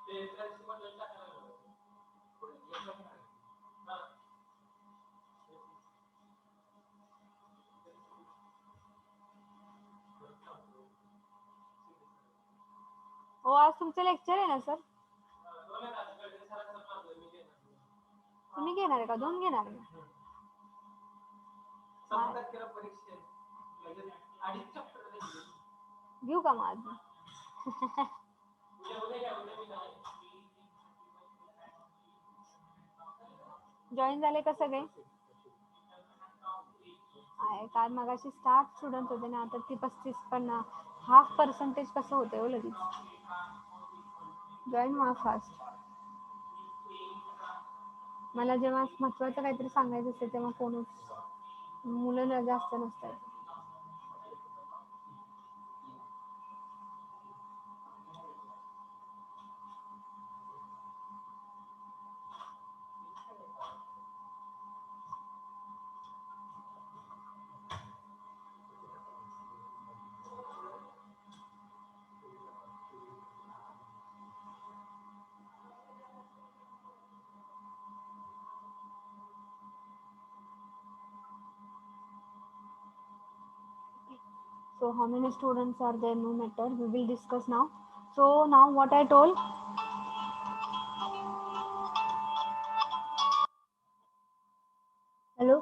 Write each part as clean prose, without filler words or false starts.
हो, आज तुमचं लेक्चर आहे ना सर? तुम्ही घेणार आहे का? 2 घेणार आहे? घेऊ का मग आज? जॉईन झाले का सगळे? आहे काल मगाशी 60 स्टुडंट होते ना, आता ती 35 पण हाफ पर्सेंटेज कसं होतंय हो लगेच. जॉईन व्हा फास्ट. मला जेव्हा महत्वाचं काहीतरी सांगायचं असते तेव्हा कोणच मुलं जास्त नसतात. So how many students are there? No matter. We will discuss now. So now what I told. Hello.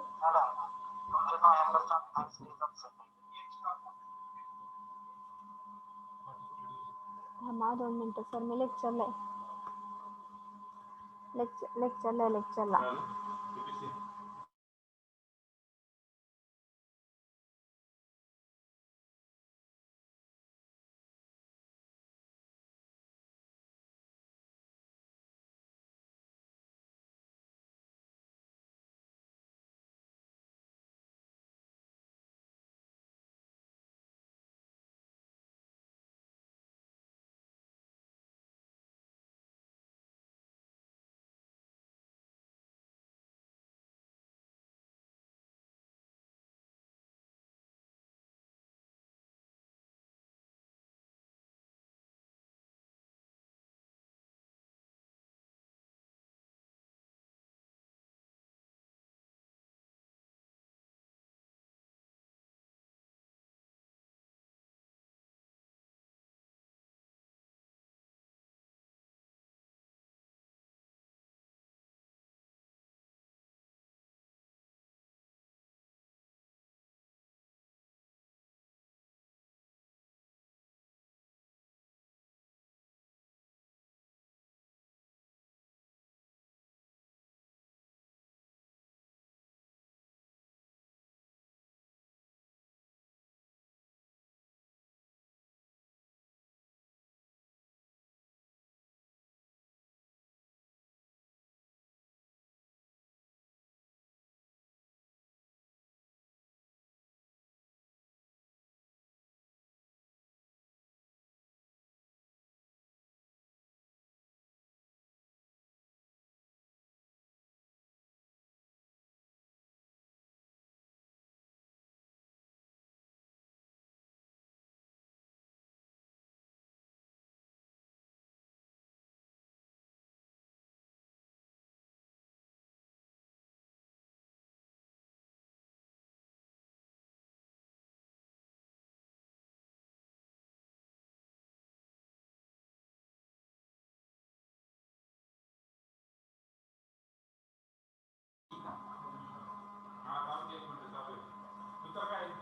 थांबा 2 मिनिटं सर, मी लेक्चरला आहे. लेक्चरला.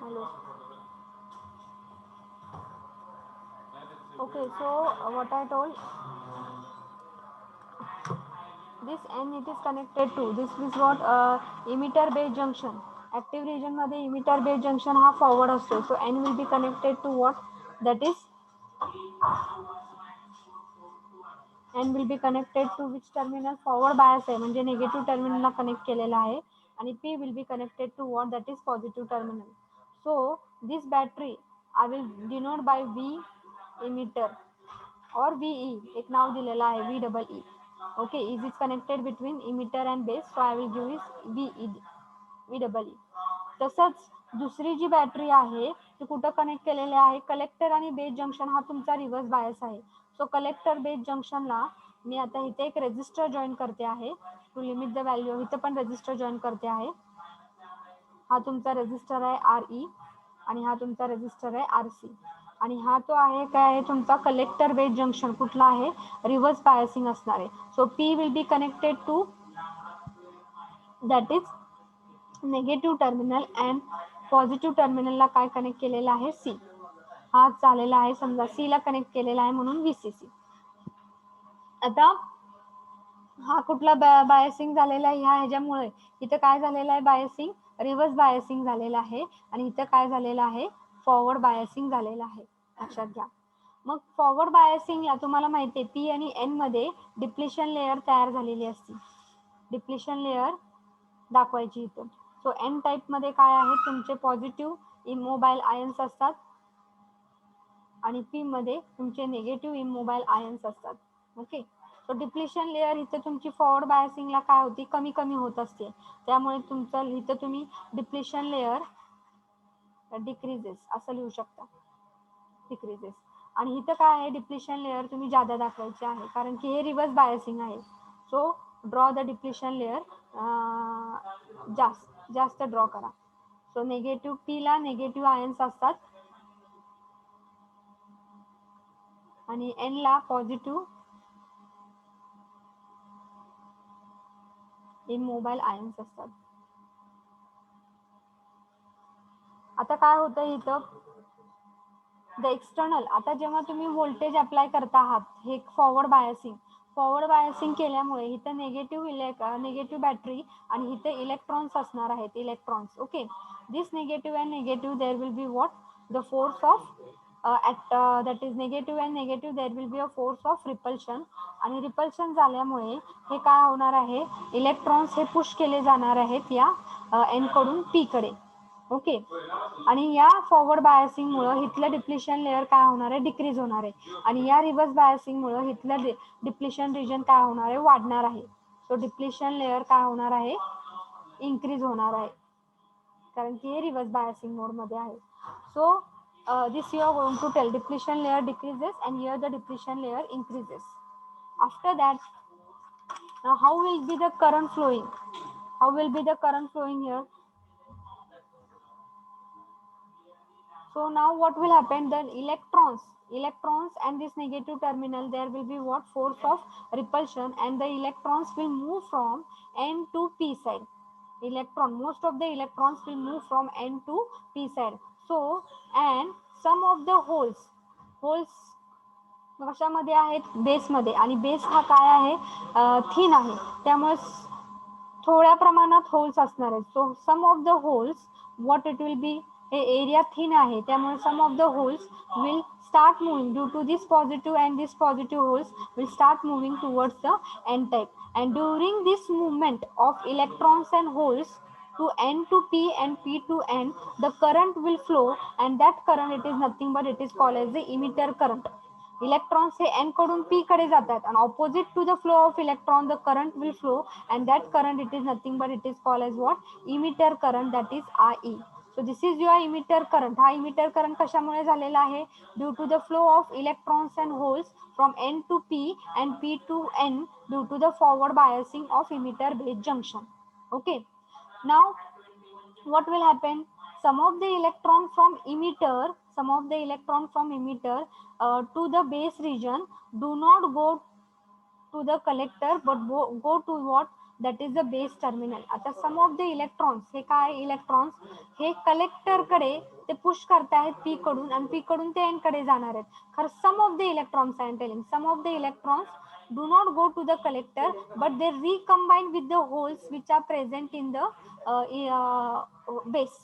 Hello. Okay, so what I told, this N it is connected to this is what emitter base junction. Active region मध्ये emitter base junction हा forward असतो. So N will be connected to what? That is N will be connected to which terminal? Forward bias आहे म्हणजे negative terminal ला connect केलेला आहे आणि P will be connected to what? That is positive terminal. So this battery I will denote by V emitter or VE. एक नाव दिलेला आहे VEE. Okay, is it connected between emitter and base? So I will give is VEE. तसंच दुसरी जी battery आहे ती कुठं connect केलेली आहे? कलेक्टर आणि बेस जंक्शन हा तुमचा रिव्हर्स बायस आहे. सो कलेक्टर बेस जंक्शनला मी आता इथे एक रेजिस्टर जॉईन करते आहे टू लिमिट द व्हॅल्यू. इथे पण रेजिस्टर जॉईन करते आहे. हा तुमचा रेजिस्टर आहे RE आणि हा तुमचा रेजिस्टर आहे RC आणि हा तो आहे काय आहे तुमचा कलेक्टर बेस जंक्शन. कुठला आहे? रिव्हर्स बायसिंग असणार आहे. So P will be connected to that is negative terminal and positive टर्मिनलला काय कनेक्ट केलेला आहे? C. हा झालेला आहे, समजा C ला कनेक्ट केलेला आहे म्हणून VCC. आता हा कुठला बायसिंग झालेला आहे? ह्याच्यामुळे इथं काय झालेलं आहे? बायसिंग रिव्हर्स बायसिंग झालेलं आहे आणि इथं काय झालेलं आहे? फॉरवर्ड बायसिंग झालेलं आहे. लक्षात घ्या. मग फॉरवर्ड बायसिंगला तुम्हाला माहिती आहे P आणि N मध्ये डिप्लेशन लेअर तयार झालेली असते. डिप्लेशन लेअर दाखवायची इथं. सो N टाइप मध्ये काय आहे? तुमचे पॉझिटिव्ह इमोबाईल आयन्स असतात आणि P मध्ये तुमचे निगेटिव्ह इमोबाईल आयन्स असतात. ओके. सो डिप्लेशन लेअर इथे तुमची फॉरवर्ड बायसिंगला काय होती? कमी कमी होत असते. त्यामुळे तुमचं इथं तुम्ही डिप्लेशन लेअर डिक्रीजेस असं लिहू शकता. डिक्रीजेस. आणि इथं काय आहे? डिप्लेशन लेअर तुम्ही जादा दाखवायची आहे कारण की हे रिव्हर्स बायसिंग आहे. So draw the depletion layer जास्त ड्रॉ करा. सो नेगेटिव्ह P ला नेगेटिव्ह आयन्स असतात आणि N ला पॉझिटिव्ह इमोबाईल आयन्स असतात. आता काय होतं इथं? The external. आता जेव्हा तुम्ही व्होल्टेज अप्लाय करता आहात, हे फॉरवर्ड बायसिंग केल्यामुळे इथं निगेटिव्ह बॅटरी आणि इथे इलेक्ट्रॉन्स असणार आहेत. Electrons. Okay. This negative and negative there will be what? The force of that is negative and negative there will be a force of repulsion आणि रिपल्शन झाल्यामुळे हे काय होणार आहे? इलेक्ट्रॉन्स हे पुश केले जाणार आहेत या N कडून P कडे. ओके. आणि या फॉरवर्ड बायसिंग मुळे इथलं डिप्लेशन लेअर काय होणार आहे? डिक्रीज होणार आहे आणि या रिव्हर्स बायसिंग मुळे इथलं डिप्लेशन रिजन काय होणार आहे? वाढणार आहे. सो डिप्लेशन लेअर काय होणार आहे? इन्क्रीज होणार आहे कारण की हे रिव्हर्स बायसिंग मोड मध्ये आहे. So this you are going to tell depletion layer decreases and here the depletion layer increases. After that, now how will be the current flowing? How will be the current flowing here? So now what will happen? Then electrons and this negative terminal, there will be what? Force of repulsion and the electrons will move from N to P side. Most of the electrons will move from N to P side. So and some of the holes कशामध्ये आहेत? बेसमध्ये. आणि base हा काय आहे? Thin आहे. त्यामुळे थोड्या प्रमाणात होल्स असणार आहेत. So some of the holes what it will be? हे एरिया थिन आहे त्यामुळे some of the holes will start moving due to this positive and this positive holes will start moving towards the N type. And during this movement of electrons and holes to N to P and P to N, the current will flow and that current, it is nothing but it is called as the emitter current. Electrons हे N कडून P कडे जातात and opposite to the flow of electron the current will flow and that current, it is nothing but it is called as what? Emitter current, that is IE. So this is your emitter current. हा emitter current कशामुळे झालेला आहे? Due to the flow of electrons and holes from N to P and P to N due to the forward biasing of emitter base junction. Okay. Now what will happen? Some of the electron from emitter to the base region do not go to the collector but go to what? That is the base terminal. आता some of the electrons, हे काय? Electrons हे collector कडे ते push करतायत P कडून आणि P कडून ते N कडे जाणार आहेत. खरं some of the electrons, I am telling, some of the electrons do not go to the collector but they recombine with the holes which are present in the base.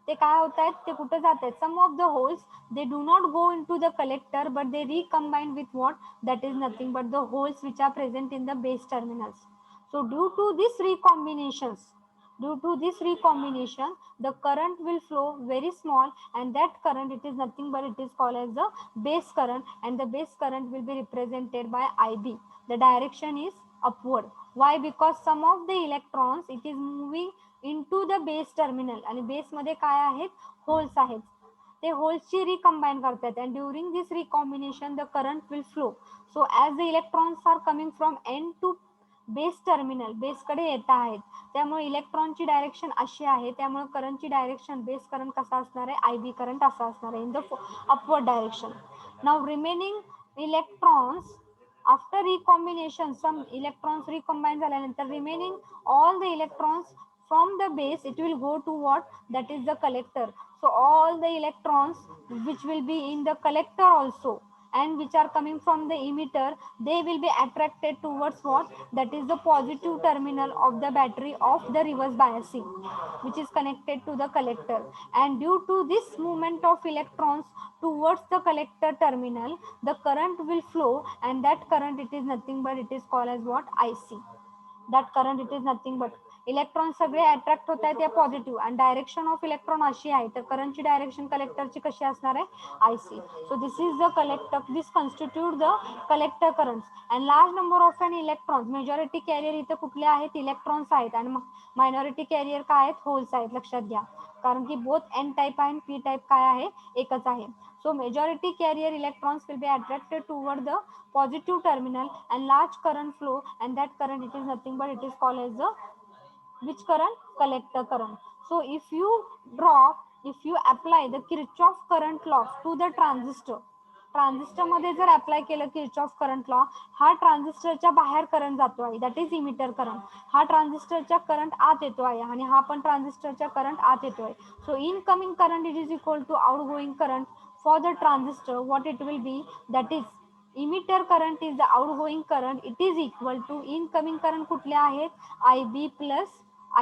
ते काय होत आहेत? ते कुठे जात आहेत? Some of the holes, they do not go into the collector but they recombine with what? That is nothing but the holes which are present in the base terminals. So due to this recombination, the current will flow very small and that current, it is nothing but it is called as the base current and the base current will be represented by IB. The direction is upward. Why? Because some of the electrons, it is moving into the base terminal आणि base मध्ये काय आहेत? Holes आहेत. ते होल्सची recombine करतात and during this recombination the current will flow. So as the electrons are coming from N to base terminal, बेसकडे येत आहेत, त्यामुळे इलेक्ट्रॉनची डायरेक्शन अशी आहे, त्यामुळे करंटची डायरेक्शन बेस करंट कसा असणार आहे, आय बी करंट असा असणार आहे in the upward direction. Now remaining electrons after recombination, some electrons recombine झाल्यानंतर remaining all the electrons from the base it will go to what, that is the collector. So all the electrons which will be in the collector also and which are coming from the emitter, they will be attracted towards what, that is the positive terminal of the battery of the reverse biasing which is connected to the collector. And due to this movement of electrons towards the collector terminal, the current will flow, and that current, it is nothing but it is called as what, IC. that current, it is nothing but electron सगळे attract होत आहेत या positive, आणि direction of electron अशी आहे, तर करंटची direction कलेक्टरची कशी असणार आहे, IC. So this is the collector, this constitute the collector current. And large number of N electrons, majority carrier इथं कुठले आहेत, इलेक्ट्रॉन्स आहेत, आणि मायनॉरिटी कॅरियर काय आहेत, होल्स आहेत, लक्षात घ्या, कारण की बोथ एन टाइप आहे पी टाइप काय आहे, एकच आहे. So majority carrier electrons will be attracted toward the positive terminal and large current flow, and that current, it is nothing but it is called as the which current, collector current. So if you apply the Kirchhoff current law to the transistor, transistor मध्ये जर apply केलं Kirchhoff current law, हा ट्रान्झिस्टरच्या बाहेर current जातो आहे, that is emitter current. हा ट्रान्झिस्टरच्या करंट आत येतो आहे, आणि हा पण ट्रान्झिस्टरच्या करंट आत येतो आहे. So incoming current it is equal to outgoing current for the transistor. What it will be, that is emitter current is the outgoing current, it is equal to incoming current कुठले आहेत, IB plus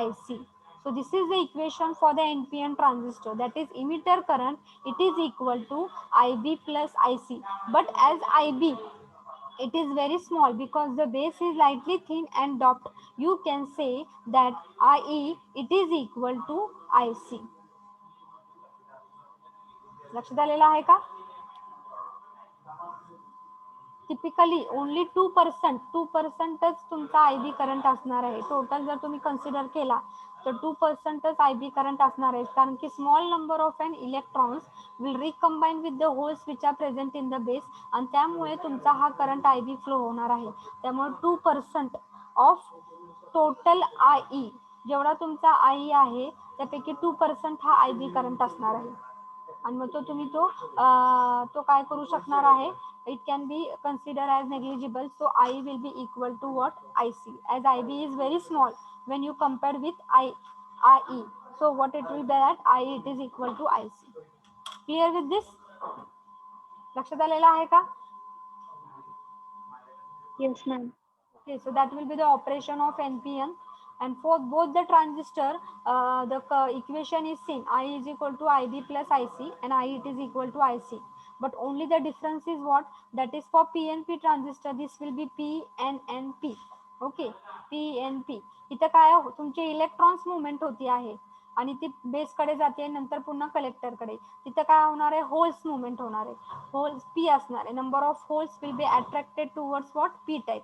IC. So this is the equation for the NPN transistor, that is emitter current, it is equal to IB plus IC. But as IB, it is very small because the base is lightly thin and doped, you can say that IE, it is equal to IC. लक्षात आलेलं आहे का? Typically only 2%च तुमचा IB current असणार आहे. Total जर तुम्ही consider केला तर 2%च आयबी करंट असणार आहे, कारण की small number of N electrons will recombine with the holes which are present in the base, आणि त्यामुळे तुमचा हा करंट आयबी फ्लो होणार आहे. त्यामुळे 2% ऑफ टोटल आयई, जेवढा तुमचा आयई आहे त्यापैकी 2% हा आयबी करंट असणार आहे. आणि मग तो तुम्ही तो काय करू शकणार आहे, it can be considered as negligible. So I will be equal to what, IC, as IB is very small when you compare with IE. So what it will be, that IE, it is equal to IC. Clear with this? लक्षात आलेलं आहे का? Yes, ma'am. Okay, so that will be the operation of NPN. And for both the transistor, the equation is same. I is equal to IB plus IC, and I, it is equal to IC. But only the difference is what? That is for PNP transistor, this will be PNNP. Okay, PNP. इथं काय तुमचे electrons movement होती आहे, आणि ती बेसकडे जाते, नंतर पुन्हा कलेक्टरकडे. तिथं काय होणार आहे, होल्स मुवमेंट होणार आहे, होल्स पी असणार आहे. Number of holes will be attracted towards what, P type,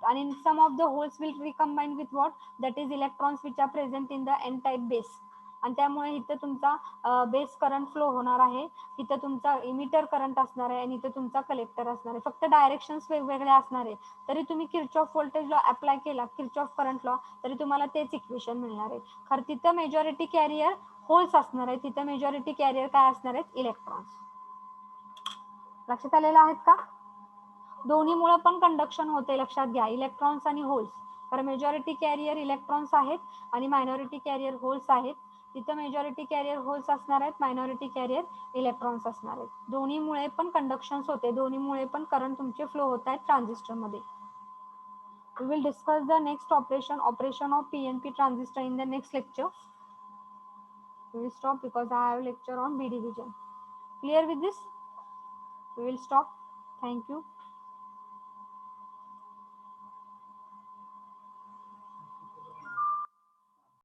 and some of the holes will recombine with what, that is electrons which are present in the n type base. आणि त्यामुळे इथं तुमचा base current flow होणार आहे, इथं तुमचा emitter current असणार आहे, आणि इथं तुमचा कलेक्टर असणार आहे. फक्त डायरेक्शन्स वेगवेगळे असणार आहे. तरी तुम्ही किर्चॉफ व्होल्टेज लॉ अप्लाय केला, किर्चॉफ करंट लॉ, तरी तुम्हाला तेच इक्वेशन मिळणार आहे. खरं तिथं मेजॉरिटी कॅरियर होल्स असणार आहे, तिथं मेजॉरिटी कॅरियर काय असणार आहेत, इलेक्ट्रॉन्स. लक्षात आलेलं आहेत का? दोन्हीमुळे पण कंडक्शन होते, लक्षात घ्या, इलेक्ट्रॉन्स आणि होल्स. कारण मेजॉरिटी कॅरियर इलेक्ट्रॉन्स आहेत आणि मायनॉरिटी कॅरियर होल्स आहेत. तिथं मेजॉरिटी कॅरियर होल्स असणार आहेत, मायनॉरिटी कॅरियर इलेक्ट्रॉन्स असणार आहेत. दोन्हीमुळे पण कंडक्शन्स होते, दोन्हीमुळे पण करंट तुमचे फ्लो होत आहेत ट्रान्झिस्टर मध्ये. We will discuss the next operation of PNP transistor in the next lecture. We will stop because I have lecture on B division. Clear with this? We will stop. Thank you.